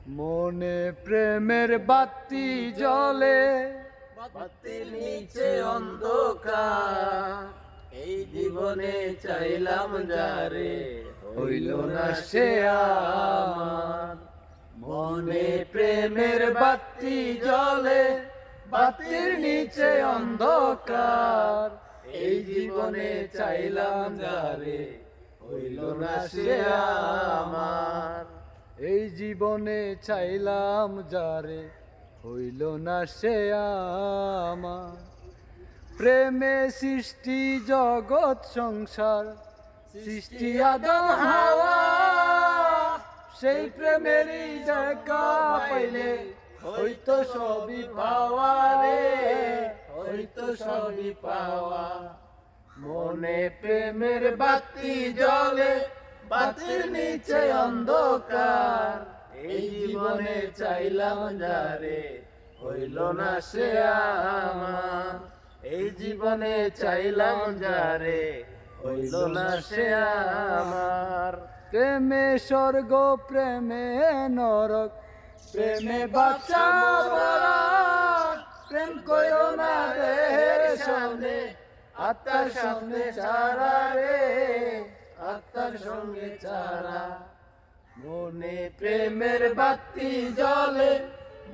মনে প্রেমের বাতি জ্বলে, বাতির নিচে অন্ধকার, এই জীবনে চাইলাম যারে, হইল না সে আমার। মনে প্রেমের বাতি জ্বলে, বাতির নিচে অন্ধকার, এই জীবনে চাইলাম যারে, হইল না সে আমার। এই জীবনে চাইলাম যারে, হইল না সে আমার। প্রেমে সৃষ্টি জগৎ সংসার, সৃষ্টি আদম হাওয়া, সেই প্রেমেরই জায়গা পাইলে হইতো সবই পাওয়া রে, হইতো সবই পাওয়া। মনে প্রেমের বাতি জ্বলে, বাতির নিচে অন্ধকার, এই জীবনে চাইলাম যারে, হইল না সে আমার। এই জীবনে চাইলাম যারে, হইল না সে আমার। প্রেমে স্বর্গ প্রেমে নরক, প্রেমে বাচ্চা মরা, প্রেম কইরো না দেহের সামনে, আত্মার সামনে চারা রে, আত্মার সঙ্গে চারা। মনে প্রেমের বাতি জ্বলে,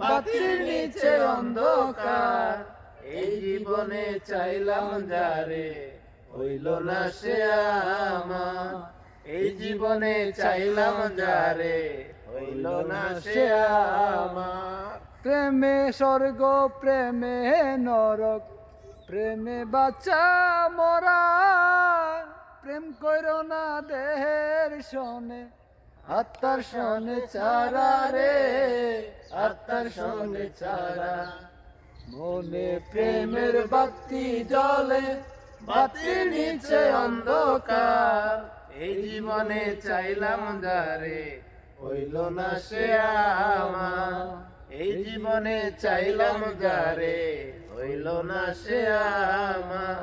বাতির নিচে অন্ধকার, এই জীবনে চাইলাম যারে, হইল না সে আমার। এই জীবনে চাইলাম যারে, হইল না সে আমার। প্রেমে স্বর্গ প্রেমে নরক, প্রেমে বাচ্চা মরা, প্রেম কইরো না দেহের সনে, আত্মার সনে চারা রে, আত্মার সঙ্গে চারা। মনে প্রেমের বাতি জ্বলে, বাতির নিচে অন্ধকার, এই জীবনে চাইলাম যারে, হইল না সে আমার। এই জীবনে চাইলাম যারে, হইল না সে আমার।